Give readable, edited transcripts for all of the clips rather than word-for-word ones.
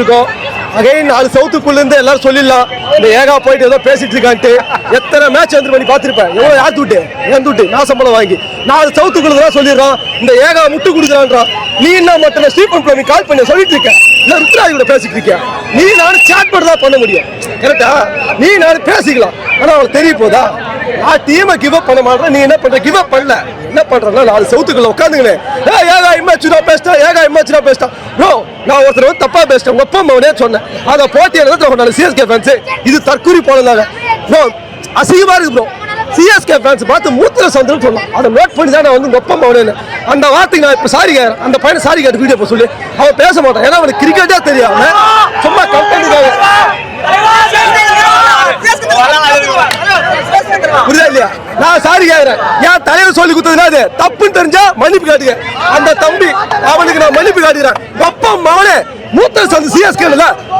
Again 4 சவுத்துக்குள்ள இருந்து எல்லாரும் சொல்லிடலாம் இந்த ஏகா போயிட்டு ஏதோ பேசிட்டு இருக்கான்ட்டு எத்தனை மேட்ச் வந்து பண்ணி பார்த்துருப்பேன். எவ்வளோ யார் துட்டு ஏன் துட்டு நான் சம்பளம் வாங்கி 4 சவுத்துக்குள்ள தான் சொல்லிடுறான். இந்த ஏகா முட்டு கொடுக்குறான்றான். நீ என்ன மட்டும் ஸ்டீபன் பிளமி கால் பண்ணி சொல்லிட்டு இருக்க இல்லை ருத்ராஜோட பேசிட்டு இருக்கியா? நீ நானும் சேட் பண்ண தான் பண்ண முடியும் கரெக்டா? நீ நானும் பேசிக்கலாம். ஆனால் அவளுக்கு தெரிய போதா நான் டீமை கிவ் அப் பண்ண மாட்டேன். நீ என்ன பண்ற? கிவ் அப் பண்ணல. என்ன பண்றேன்னா 4 சவுத்துக்குள்ள உட்காந்துங்களே ஏகா இம்மாச்சுனா பேசிட்டா ஏகா இம்மாச்சுனா பேசிட்டா ப்ரோ நான் ஒருத்தர் வந்து தப்பா பேசிட்டேன் உங்க அப்பா அம்மாவனே சொன்னேன். அதை போட்டியான சிஎஸ்கே ஃபேன்ஸ் இது தற்கூரி போனதாங்க ப்ரோ அசிங்கமா இருக்கு ப்ரோ. சிஎஸ்கே ஃபேன்ஸ் பார்த்து மூத்திர சந்திரம் சொல்லலாம். அதை நோட் பண்ணி தான் நான் வந்து உங்க அப்பா அம்மாவனே அந்த வார்த்தைக்கு நான் இப்போ சாரி கேட்கறேன். அந்த பையனை சாரி கேட்டு வீடியோ போய் சொல்லி அவன் பேச மாட்டான். ஏன்னா அவனுக்கு கிரிக்கெட்டே தெரியாம சும்மா கம்பெனிக்காக புரியுதா இல்லையா? நான் சாரி கேட்கிறேன். ஏன் தலைவர் சொல்லி கொடுத்ததுனா அது தப்புன்னு தெரிஞ்சா மன்னிப்பு காட்டுங்க. அந்த தம்பி அவனுக்கு நான் மன்னிப்பு காட்டுகிறேன். அப்பா மவனே மூத்த சந்தி சிஎஸ்கே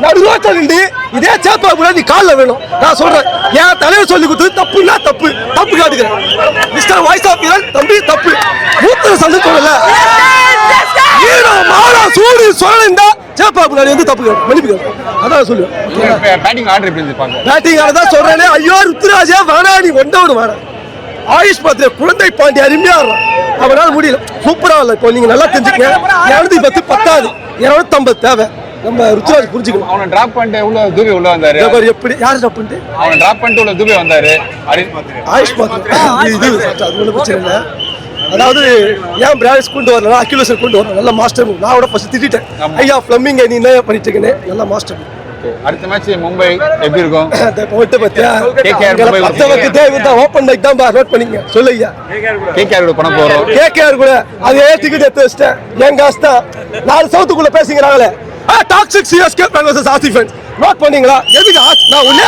நடுரோட்ட நின்று இதே சேப்பா கூட நீ காலில் வேணும். நான் சொல்றேன் ஏன் தலைவர் சொல்லி கொடுத்தது தப்புன்னா தப்பு தப்பு காட்டுகிறேன். மிஸ்டர் வாய்ஸ் ஆஃப் தம்பி தப்பு மூத்த சந்தி சொல்லல மாடா சூடு சொல்ல சேப்பா முன்னாடி வந்து தப்பு மன்னிப்பு அதான் சொல்லுவேன். பேட்டிங் ஆர்டர் தான் சொல்றேன். ஐயோ ருத்ராஜே வேணா நீ ஒன்றவனு வேணா. ஆயுஷ் பாத்திர குழந்தை பாண்டி அருமையா அவனால முடியல சூப்பரா இல்ல. இப்போ நீங்க நல்லா தெரிஞ்சுக்கங்க 210 பத்தாது 250 தேவை. நம்ம ருத்ராஜ் புரிஞ்சுக்கணும். அவனை டிராப் பண்ணிட்டு உள்ள தூபி உள்ள வந்தாரு. எப்படி யார் டிராப் பண்ணிட்டு அவனை டிராப் பண்ணிட்டு உள்ள தூபி வந்தாரு ஆயுஷ் பாத்திர இது அது ஒன்றும் பிரச்சனை இல்லை. அதாவது ஏன் பிரான்ஸ் கொண்டு வரல அக்யூலேஷன் கொண்டு வரல நல்ல மாஸ்டர். நான் கூட ஃபர்ஸ்ட் திட்டேன் ஐயா ஃபிளமிங் நீ என்ன பண்ணிட்டு இருக்கேன்னு நல்ல மாஸ்டர். அடுத்த மேட்ச் மும்பை எப்படி இருக்கும்? போயிட்டு பத்தியா ஓபன் மைக் தான் நோட் பண்ணீங்க சொல்லு ஐயா. கேகேஆர் பண்ண போறோம். கேகேஆர் கூட அதே டிக்கெட் எடுத்து வச்சிட்டேன். என் காசு தான் 4 சவுத்துக்குள்ள பேசிக்கிறாங்களே toxic CSK versus RCB fans note பண்ணீங்களா? எதுக்கு நான் ஒண்ணே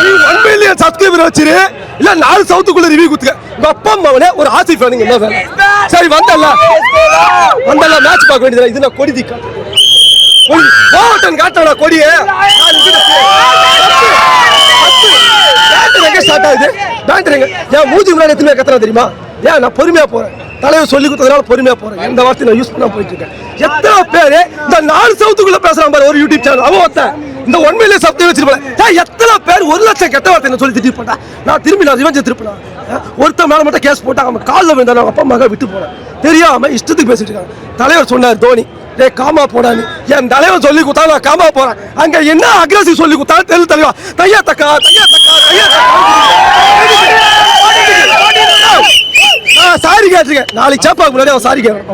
நீ 1 மில்லியன் சப்ஸ்கிரைபர் வச்சிரு இல்ல 4 சவுத்துக்குள்ள ரிவ்யூ குத்துக்க. உங்க அப்பா அம்மாவனே ஒரு ஆர்சிபி ஃபேன் என்ன வேணும்? சரி வந்தல்ல மேட்ச் பார்க்க வேண்டியது. இது நான் கொடி திக்கா ஓட்டன் காட்டா கொடியே ஸ்டார்ட் ஆகுது. பேண்டரிங்க ஏன் மூஞ்சி முன்னாடி எத்தனை கத்துறா தெரியுமா? ஏன் நான் பொறுமையா போறேன். தலைவர் சொல்லி கொடுத்ததுனால பொறுமையா போறேன். எந்த வார்த்தை நான் யூஸ் பண்ண போயிட்டு இருக்கேன். எத்தனை பேரு இந்த 4 சவுத்துக்குள்ள பேசுறான் பாரு ஒரு யூடியூப் சேனல் அவன் ஒருத்தன் இந்த 1 மில்லியன் சப்ஸ்கிரைபர் வச்சிருப்பேன். எத்தனை பேர் 1 லட்சம் கெட்ட வார்த்தை சொல்லி திட்டி போட்டா நான் திரும்பி நான் ரிவெஞ்ச் திருப்பினேன். ஒருத்தன் மேல மட்டும் கேஸ் போட்டா அவன் காலில் விழுந்தாலும் அவங்க அப்பா மகன் விட்டு போனேன் தெரியாம இஷ்டத்துக்கு பேசிட்டு இருக்காங்க. தலைவர் சொன்னார் தோனி டே காமா போடான்னு. என் தலைவர் சொல்லி கொடுத்தா நான் காமா போறேன். அங்க என்ன அக்ரஸிவ் சொல்லி கொடுத்தாலும் தெரியல தலைவா தையா தக்கா சாரி கேட்டிருக்கேன். நாளைக்கு சேப்பாக்கு முன்னாடி அவன் சாரி கேட்கறேன்.